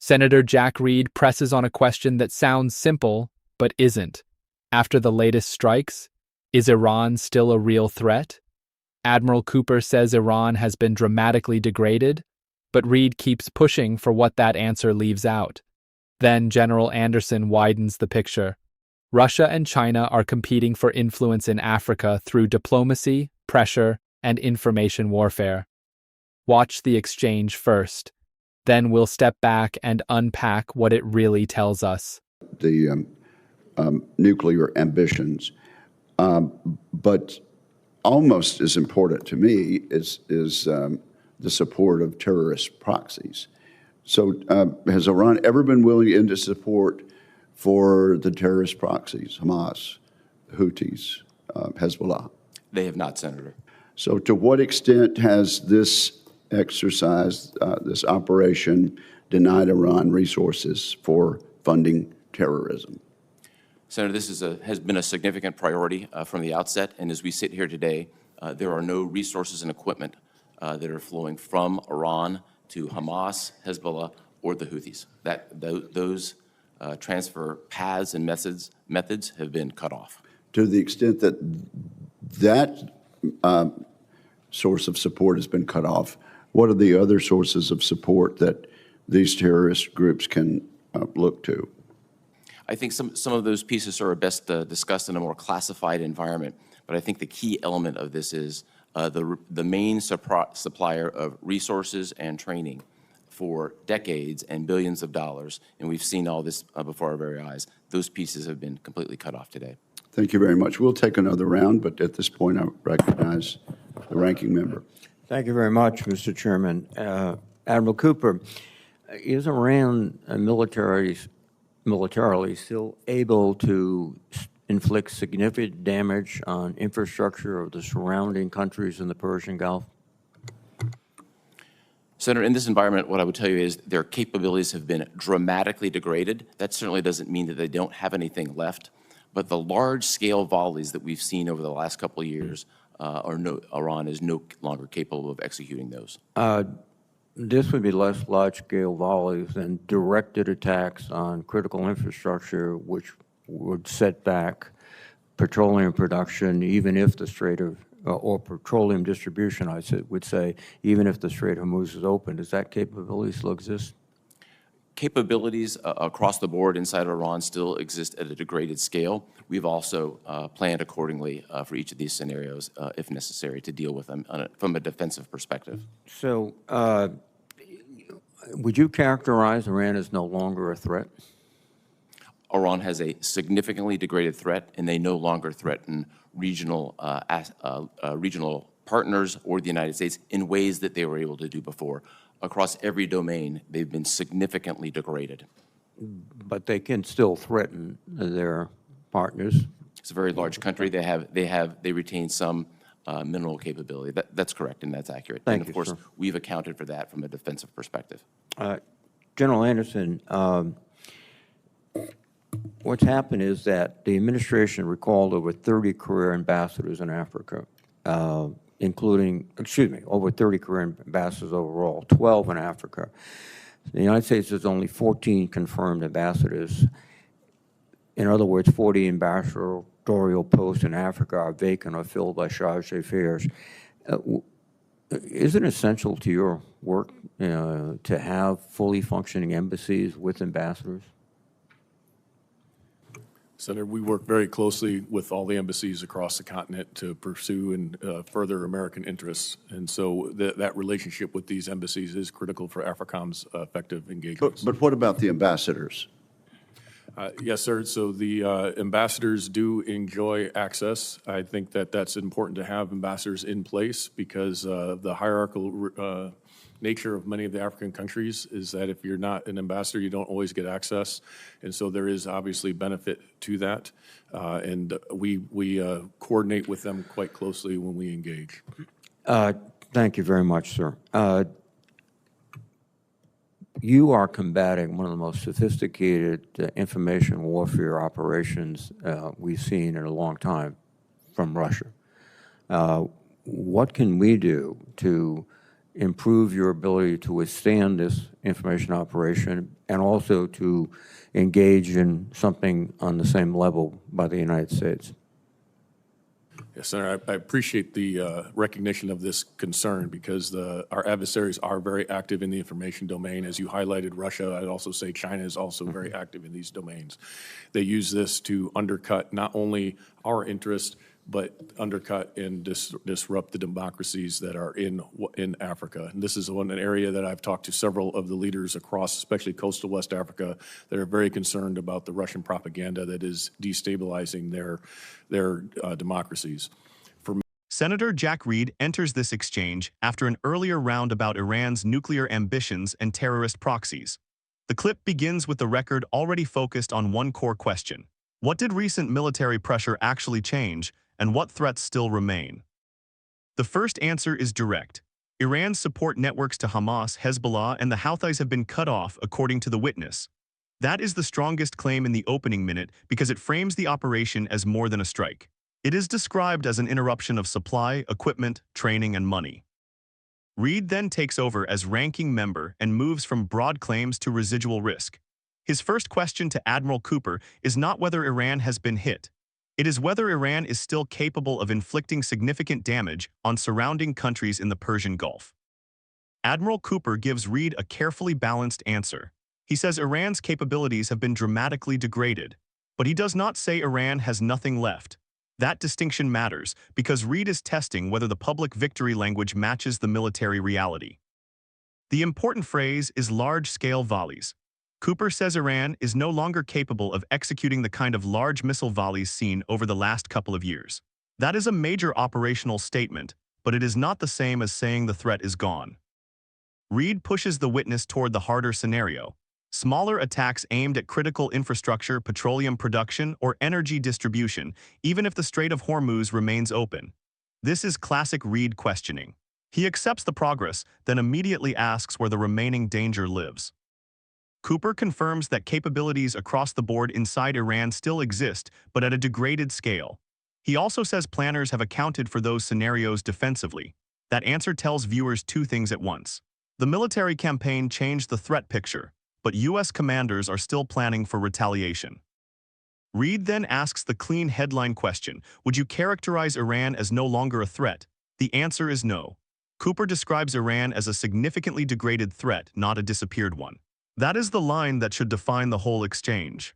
Senator Jack Reed presses on a question that sounds simple, but isn't. After the latest strikes, is Iran still a real threat? Admiral Cooper says Iran has been dramatically degraded, but Reed keeps pushing for what that answer leaves out. Then General Anderson widens the picture. Russia and China are competing for influence in Africa through diplomacy, pressure, and information warfare. Watch the exchange first. Then we'll step back and unpack what it really tells us. The nuclear ambitions, but almost as important to me is the support of terrorist proxies. So has Iran ever been willing into support for the terrorist proxies, Hamas, Houthis, Hezbollah? They have not, Senator. So to what extent has this exercise, this operation, denied Iran resources for funding terrorism? Senator, this has been a significant priority from the outset, and as we sit here today, there are no resources and equipment that are flowing from Iran to Hamas, Hezbollah, or the Houthis. Those transfer paths and methods have been cut off. To the extent that that source of support has been cut off, what are the other sources of support that these terrorist groups can look to? I think some of those pieces are best discussed in a more classified environment, but I think the key element of this is the main supplier of resources and training for decades and billions of dollars, and we've seen all this before our very eyes. Those pieces have been completely cut off today. Thank you very much. We'll take another round, but at this point I recognize the ranking member. Thank you very much, Mr. Chairman. Admiral Cooper, is Iran militarily still able to inflict significant damage on infrastructure of the surrounding countries in the Persian Gulf? Senator, in this environment, what I would tell you is their capabilities have been dramatically degraded. That certainly doesn't mean that they don't have anything left, but the large-scale volleys that we've seen over the last couple of years, Iran is no longer capable of executing those. This would be less large-scale volleys than directed attacks on critical infrastructure, which would set back petroleum production, even if the Strait of, or petroleum distribution, I would say, even if the Strait of Hormuz is open. Does that capability still exist? Capabilities across the board inside of Iran still exist at a degraded scale. We've also planned accordingly for each of these scenarios, if necessary, to deal with them from a defensive perspective. So would you characterize Iran as no longer a threat? Iran has a significantly degraded threat, and they no longer threaten regional partners or the United States in ways that they were able to do before. Across every domain, they've been significantly degraded. But they can still threaten their partners. It's a very large country. They retain some mineral capability. That's correct, and that's accurate. Thank you, sir. And of course, we've accounted for that from a defensive perspective. General Anderson, what's happened is that the administration recalled over 30 career ambassadors in Africa, over 30 career ambassadors overall, 12 in Africa. The United States has only 14 confirmed ambassadors. In other words, 40 ambassadorial posts in Africa are vacant or filled by charge d'affaires. Is it essential to your work to have fully functioning embassies with ambassadors? Senator, we work very closely with all the embassies across the continent to pursue and further American interests. And so that relationship with these embassies is critical for AFRICOM's effective engagement. But what about the ambassadors? Yes, sir. So the ambassadors do enjoy access. I think that that's important to have ambassadors in place because the hierarchical nature of many of the African countries is that if you're not an ambassador, you don't always get access. And so there is obviously benefit to that. And we coordinate with them quite closely when we engage. Thank you very much, sir. You are combating one of the most sophisticated information warfare operations we've seen in a long time from Russia. What can we do to improve your ability to withstand this information operation and also to engage in something on the same level by the United States? Yes, Senator, I appreciate the recognition of this concern because our adversaries are very active in the information domain. As you highlighted, Russia, I'd also say China is also very active in these domains. They use this to undercut not only our interest, but undercut and disrupt the democracies that are in Africa. And this is an area that I've talked to several of the leaders across, especially coastal West Africa, that are very concerned about the Russian propaganda that is destabilizing their democracies. Senator Jack Reed enters this exchange after an earlier round about Iran's nuclear ambitions and terrorist proxies. The clip begins with the record already focused on one core question. What did recent military pressure actually change, and what threats still remain? The first answer is direct. Iran's support networks to Hamas, Hezbollah, and the Houthis have been cut off, according to the witness. That is the strongest claim in the opening minute because it frames the operation as more than a strike. It is described as an interruption of supply, equipment, training, and money. Reed then takes over as ranking member and moves from broad claims to residual risk. His first question to Admiral Cooper is not whether Iran has been hit. It is whether Iran is still capable of inflicting significant damage on surrounding countries in the Persian Gulf. Admiral Cooper gives Reed a carefully balanced answer. He says Iran's capabilities have been dramatically degraded, but he does not say Iran has nothing left. That distinction matters because Reed is testing whether the public victory language matches the military reality. The important phrase is large-scale volleys. Cooper says Iran is no longer capable of executing the kind of large missile volleys seen over the last couple of years. That is a major operational statement, but it is not the same as saying the threat is gone. Reed pushes the witness toward the harder scenario: smaller attacks aimed at critical infrastructure, petroleum production, or energy distribution, even if the Strait of Hormuz remains open. This is classic Reed questioning. He accepts the progress, then immediately asks where the remaining danger lives. Cooper confirms that capabilities across the board inside Iran still exist, but at a degraded scale. He also says planners have accounted for those scenarios defensively. That answer tells viewers two things at once. The military campaign changed the threat picture, but U.S. commanders are still planning for retaliation. Reed then asks the clean headline question: would you characterize Iran as no longer a threat? The answer is no. Cooper describes Iran as a significantly degraded threat, not a disappeared one. That is the line that should define the whole exchange.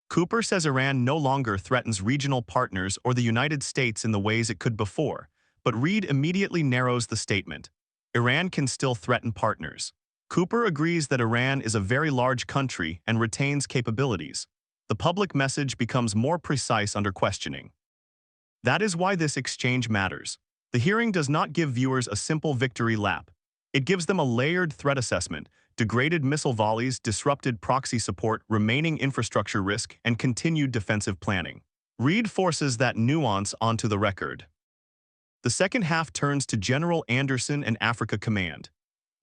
Cooper says Iran no longer threatens regional partners or the United States in the ways it could before, but Reed immediately narrows the statement. Iran can still threaten partners. Cooper agrees that Iran is a very large country and retains capabilities. The public message becomes more precise under questioning. That is why this exchange matters. The hearing does not give viewers a simple victory lap. It gives them a layered threat assessment: degraded missile volleys, disrupted proxy support, remaining infrastructure risk, and continued defensive planning. Reed forces that nuance onto the record. The second half turns to General Anderson and Africa Command.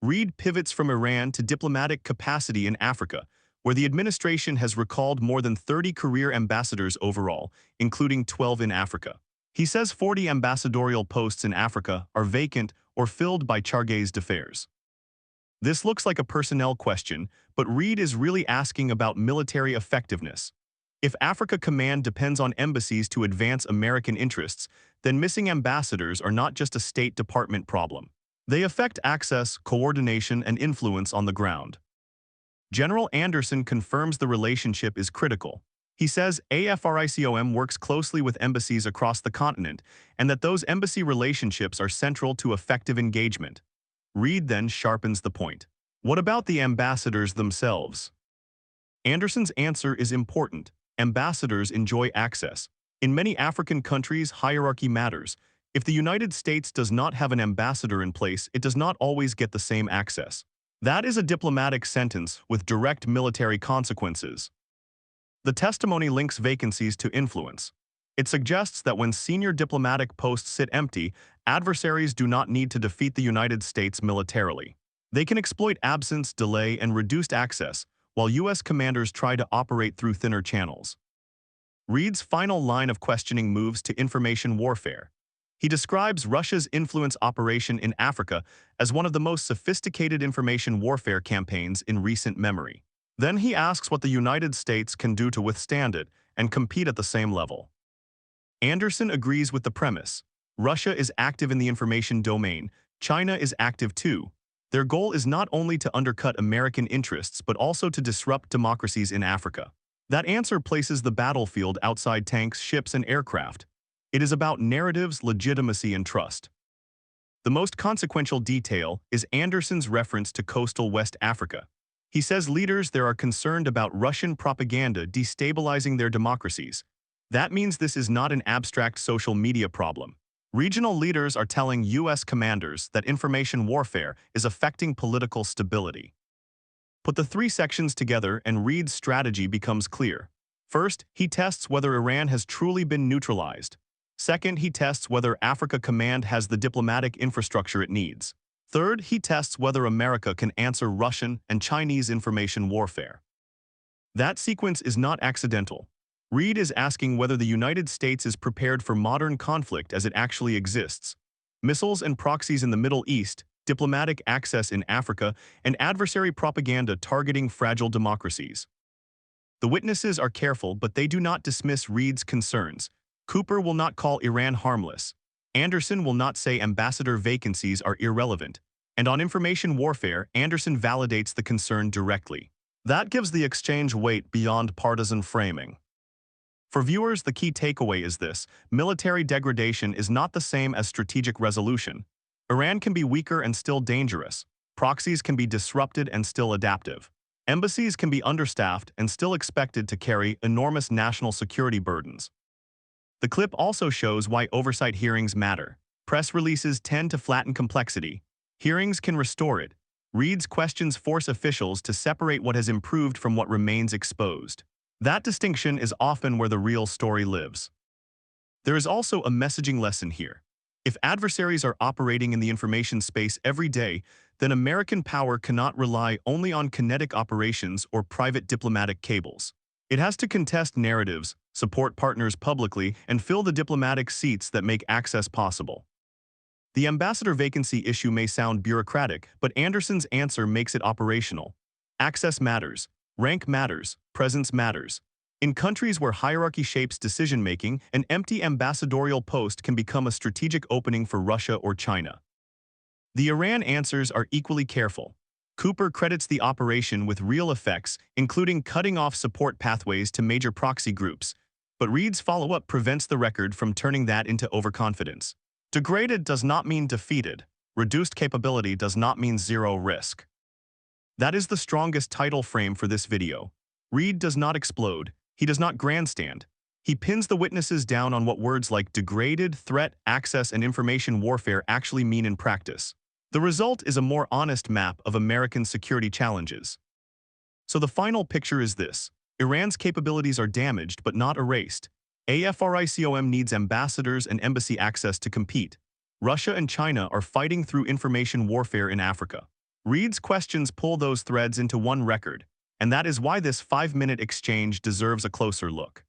Reed pivots from Iran to diplomatic capacity in Africa, where the administration has recalled more than 30 career ambassadors overall, including 12 in Africa. He says 40 ambassadorial posts in Africa are vacant or filled by chargés d'affaires. This looks like a personnel question, but Reed is really asking about military effectiveness. If Africa Command depends on embassies to advance American interests, then missing ambassadors are not just a State Department problem. They affect access, coordination, and influence on the ground. General Anderson confirms the relationship is critical. He says AFRICOM works closely with embassies across the continent and that those embassy relationships are central to effective engagement. Reed then sharpens the point. What about the ambassadors themselves? Anderson's answer is important. Ambassadors enjoy access. In many African countries, hierarchy matters. If the United States does not have an ambassador in place, it does not always get the same access. That is a diplomatic sentence with direct military consequences. The testimony links vacancies to influence. It suggests that when senior diplomatic posts sit empty, adversaries do not need to defeat the United States militarily. They can exploit absence, delay, and reduced access, while U.S. commanders try to operate through thinner channels. Reed's final line of questioning moves to information warfare. He describes Russia's influence operation in Africa as one of the most sophisticated information warfare campaigns in recent memory. Then he asks what the United States can do to withstand it and compete at the same level. Anderson agrees with the premise. Russia is active in the information domain. China is active too. Their goal is not only to undercut American interests but also to disrupt democracies in Africa. That answer places the battlefield outside tanks, ships, and aircraft. It is about narratives, legitimacy, and trust. The most consequential detail is Anderson's reference to coastal West Africa. He says leaders there are concerned about Russian propaganda destabilizing their democracies. That means this is not an abstract social media problem. Regional leaders are telling U.S. commanders that information warfare is affecting political stability. Put the three sections together and Reed's strategy becomes clear. First, he tests whether Iran has truly been neutralized. Second, he tests whether Africa Command has the diplomatic infrastructure it needs. Third, he tests whether America can answer Russian and Chinese information warfare. That sequence is not accidental. Reed is asking whether the United States is prepared for modern conflict as it actually exists. Missiles and proxies in the Middle East, diplomatic access in Africa, and adversary propaganda targeting fragile democracies. The witnesses are careful, but they do not dismiss Reed's concerns. Cooper will not call Iran harmless. Anderson will not say ambassador vacancies are irrelevant. And on information warfare, Anderson validates the concern directly. That gives the exchange weight beyond partisan framing. For viewers, the key takeaway is this: military degradation is not the same as strategic resolution. Iran can be weaker and still dangerous. Proxies can be disrupted and still adaptive. Embassies can be understaffed and still expected to carry enormous national security burdens. The clip also shows why oversight hearings matter. Press releases tend to flatten complexity. Hearings can restore it. Reed's questions force officials to separate what has improved from what remains exposed. That distinction is often where the real story lives. There is also a messaging lesson here. If adversaries are operating in the information space every day, then American power cannot rely only on kinetic operations or private diplomatic cables. It has to contest narratives, support partners publicly, and fill the diplomatic seats that make access possible. The ambassador vacancy issue may sound bureaucratic, but Anderson's answer makes it operational. Access matters, rank matters, presence matters. In countries where hierarchy shapes decision-making, an empty ambassadorial post can become a strategic opening for Russia or China. The Iran answers are equally careful. Cooper credits the operation with real effects, including cutting off support pathways to major proxy groups, but Reed's follow-up prevents the record from turning that into overconfidence. Degraded does not mean defeated. Reduced capability does not mean zero risk. That is the strongest title frame for this video. Reed does not explode. He does not grandstand. He pins the witnesses down on what words like degraded, threat, access, and information warfare actually mean in practice. The result is a more honest map of American security challenges. So the final picture is this: Iran's capabilities are damaged but not erased. AFRICOM needs ambassadors and embassy access to compete. Russia and China are fighting through information warfare in Africa. Reed's questions pull those threads into one record, and that is why this 5-minute exchange deserves a closer look.